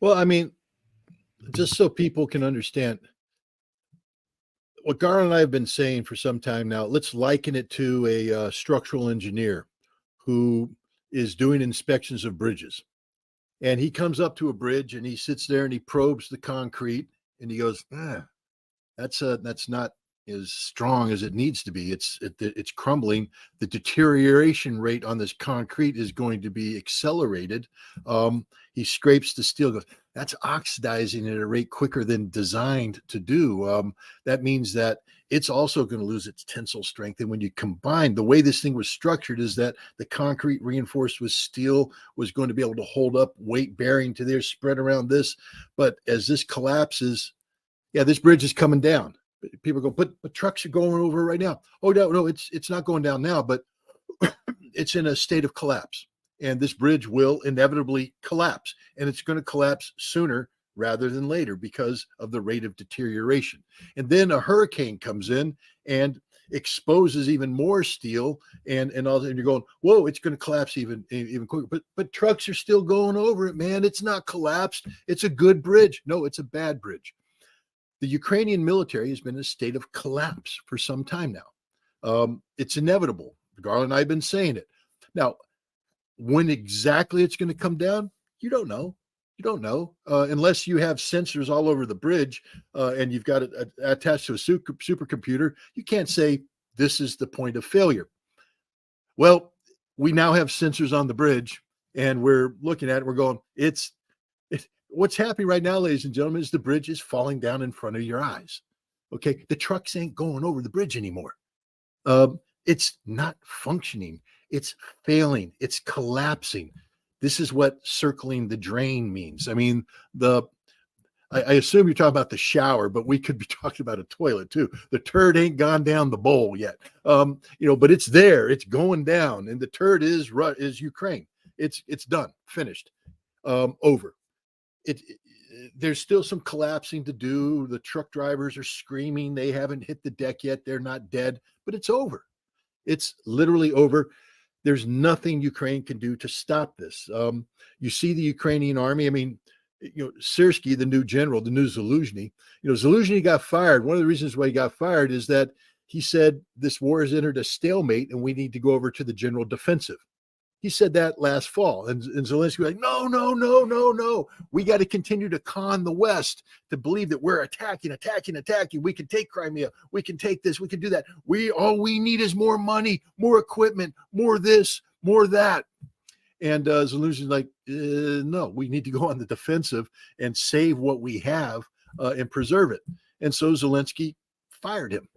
Well, I mean, just so people can understand what Garland and I have been saying for some time now, let's liken it to a structural engineer who is doing inspections of bridges. And he comes up to a bridge and he sits there and he probes the concrete and he goes, that's not as strong as it needs to be. It's crumbling. The deterioration rate on this concrete is going to be accelerated. He scrapes the steel, goes, that's oxidizing at a rate quicker than designed to do. That means that it's also going to lose its tensile strength. And when you combine the way this thing was structured, is that the concrete reinforced with steel was going to be able to hold up weight bearing to there, spread around this. But as this collapses, yeah, this bridge is coming down. People go, but trucks are going over right now. Oh no, it's not going down now, but it's in a state of collapse, and this bridge will inevitably collapse, and it's going to collapse sooner rather than later because of the rate of deterioration. And then a hurricane comes in and exposes even more steel, and all, and you're going, whoa, it's going to collapse even quicker. But trucks are still going over it, man. It's not collapsed. It's a good bridge. No, it's a bad bridge. The Ukrainian military has been in a state of collapse for some time now. It's inevitable. Garland and I have been saying it. Now, when exactly it's going to come down, you don't know. You don't know unless you have sensors all over the bridge and you've got it attached to a supercomputer. You can't say this is the point of failure. Well, we now have sensors on the bridge, and we're looking at it. We're going, what's happening right now, ladies and gentlemen, is the bridge is falling down in front of your eyes. Okay, the trucks ain't going over the bridge anymore. It's not functioning. It's failing. It's collapsing. This is what circling the drain means. I mean, I assume you're talking about the shower, but we could be talking about a toilet too. The turd ain't gone down the bowl yet, but it's there. It's going down, and the turd is Ukraine. It's done, finished, over. There's still some collapsing to do. The truck drivers are screaming. They haven't hit the deck yet. They're not dead, but it's over. It's literally over. There's nothing Ukraine can do to stop this. You see the Ukrainian army. I mean, Syrskyi, the new general, the new Zaluzhny, Zaluzhny got fired. One of the reasons why he got fired is that he said this war has entered a stalemate and we need to go over to the general defensive. He said that last fall, and Zelensky was like, no. We got to continue to con the West to believe that we're attacking. We can take Crimea. We can take this. We can do that. All we need is more money, more equipment, more this, more that. And Zelensky's like, no, we need to go on the defensive and save what we have and preserve it. And so Zelensky fired him,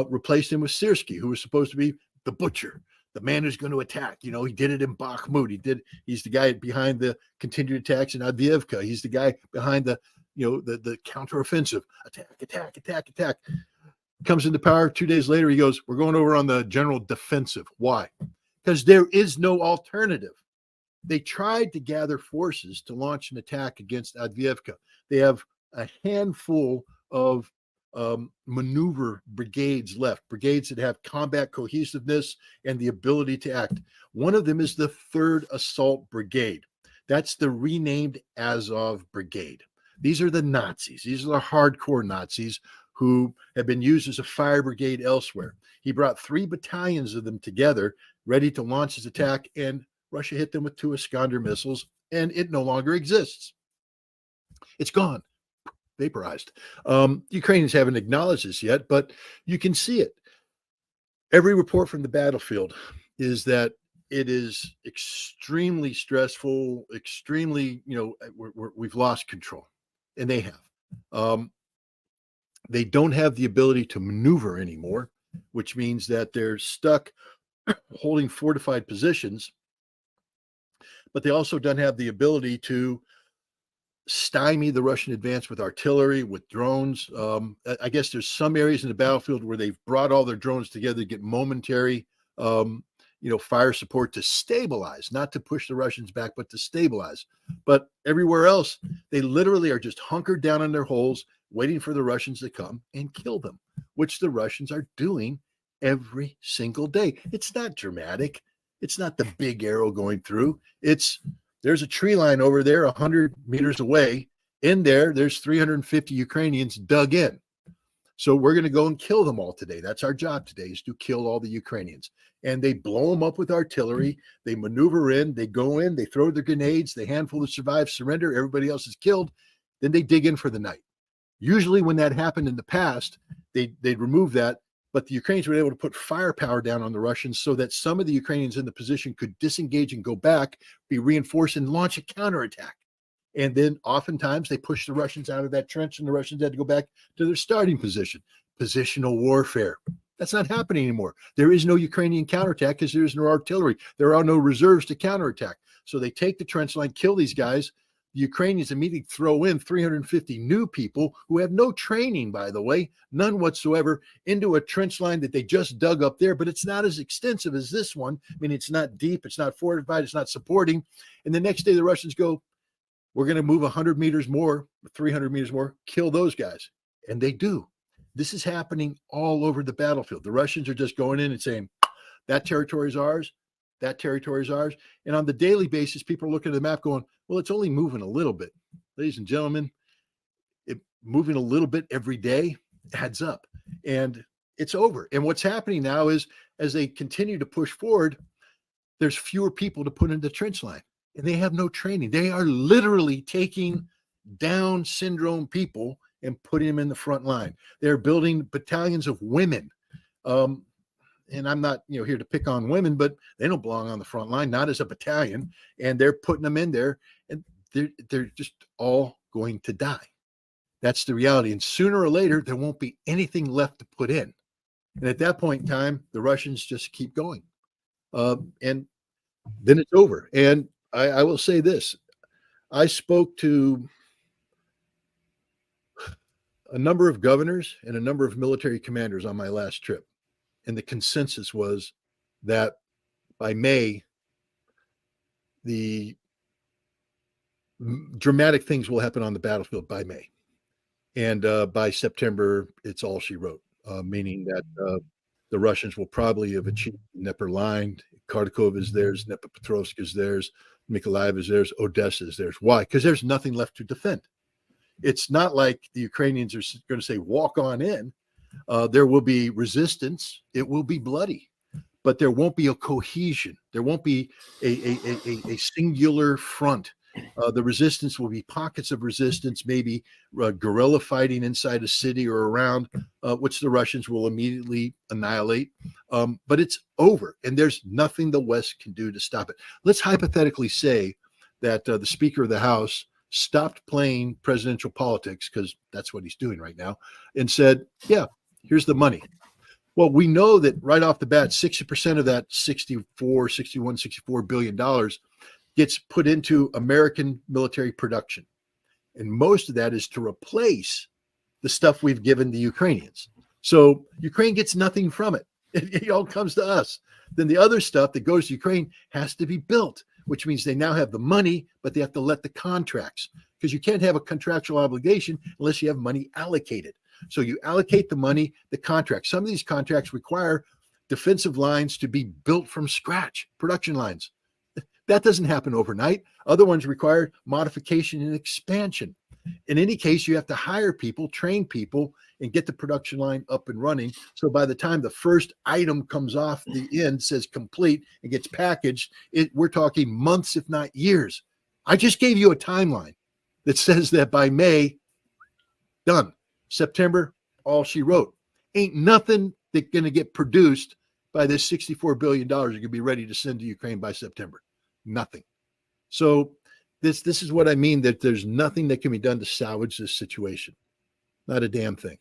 replaced him with Syrskyi, who was supposed to be the butcher, the man who's going to attack. He did it in Bakhmut. He's the guy behind the continued attacks in Avdiivka. He's the guy behind the counteroffensive. Attack. Comes into power 2 days later. He goes, we're going over on the general defensive. Why? Because there is no alternative. They tried to gather forces to launch an attack against Avdiivka. They have a handful of maneuver brigades left, brigades that have combat cohesiveness and the ability to act. One of them is the 3rd Assault Brigade. That's the renamed Azov Brigade. These are the Nazis. These are the hardcore Nazis who have been used as a fire brigade elsewhere. He brought 3 battalions of them together, ready to launch his attack, and Russia hit them with 2 Iskander missiles, and it no longer exists. It's gone. Vaporized. Ukrainians haven't acknowledged this yet, but you can see it. Every report from the battlefield is that it is extremely stressful, extremely, we've lost control, and they have. They don't have the ability to maneuver anymore, which means that they're stuck holding fortified positions, but they also don't have the ability to stymie the Russian advance with artillery, with drones. I guess there's some areas in the battlefield where they've brought all their drones together to get momentary, fire support to stabilize, not to push the Russians back, but to stabilize. But everywhere else, they literally are just hunkered down in their holes, waiting for the Russians to come and kill them, which the Russians are doing every single day. It's not dramatic. It's not the big arrow going through. It's there's a tree line over there 100 meters away. In there's 350 Ukrainians dug in. So we're going to go and kill them all today. That's our job today, is to kill all the Ukrainians. And they blow them up with artillery. They maneuver in, they go in, they throw their grenades, the handful that survive surrender, everybody else is killed. Then they dig in for the night. Usually when that happened in the past, they'd remove that, but the Ukrainians were able to put firepower down on the Russians so that some of the Ukrainians in the position could disengage and go back, be reinforced, and launch a counterattack. And then oftentimes they pushed the Russians out of that trench, and the Russians had to go back to their starting position. Positional warfare. That's not happening anymore. There is no Ukrainian counterattack because there is no artillery. There are no reserves to counterattack. So they take the trench line, kill these guys. The Ukrainians immediately throw in 350 new people who have no training, by the way, none whatsoever, into a trench line that they just dug up there, but it's not as extensive as this one. I mean, it's not deep, it's not fortified, it's not supporting. And the next day the Russians go, we're going to move 100 meters more, 300 meters more, kill those guys. And they do. This is happening all over the battlefield. The Russians are just going in and saying, that territory is ours, that territory is ours. And on the daily basis, people are looking at the map going, well, it's only moving a little bit. Ladies and gentlemen, moving a little bit every day adds up. And it's over. And what's happening now is, as they continue to push forward, there's fewer people to put in the trench line. And they have no training. They are literally taking Down syndrome people and putting them in the front line. They're building battalions of women. And I'm not, here to pick on women, but they don't belong on the front line, not as a battalion. And they're putting them in there, and they're just all going to die. That's the reality. And sooner or later, there won't be anything left to put in. And at that point in time, the Russians just keep going. And then it's over. And I will say this. I spoke to a number of governors and a number of military commanders on my last trip. And the consensus was that by May, the dramatic things will happen on the battlefield by May. And by September, it's all she wrote, meaning that the Russians will probably have achieved the Dnieper line. Kharkov is theirs, Dnipropetrovsk is theirs, Mykolaiv is theirs, Odessa is theirs. Why? Because there's nothing left to defend. It's not like the Ukrainians are going to say, walk on in. There will be resistance. It will be bloody, but there won't be a cohesion. There won't be a singular front. The resistance will be pockets of resistance, maybe guerrilla fighting inside a city or around, which the Russians will immediately annihilate. But it's over, and there's nothing the West can do to stop it. Let's hypothetically say that the Speaker of the House stopped playing presidential politics, because that's what he's doing right now, and said, yeah, here's the money. Well, we know that right off the bat, 60% of that $64 billion gets put into American military production. And most of that is to replace the stuff we've given the Ukrainians. So Ukraine gets nothing from it. It all comes to us. Then the other stuff that goes to Ukraine has to be built, which means they now have the money, but they have to let the contracts, because you can't have a contractual obligation unless you have money allocated. So you allocate the money, the contract. Some of these contracts require defensive lines to be built from scratch, production lines. That doesn't happen overnight. Other ones require modification and expansion. In any case, you have to hire people, train people, and get the production line up and running. So by the time the first item comes off the end, says complete, and gets packaged, we're talking months, if not years. I just gave you a timeline that says that by May, done. September, all she wrote. Ain't nothing that's going to get produced by this $64 billion you're going to be ready to send to Ukraine by September. Nothing. So this is what I mean, that there's nothing that can be done to salvage this situation. Not a damn thing.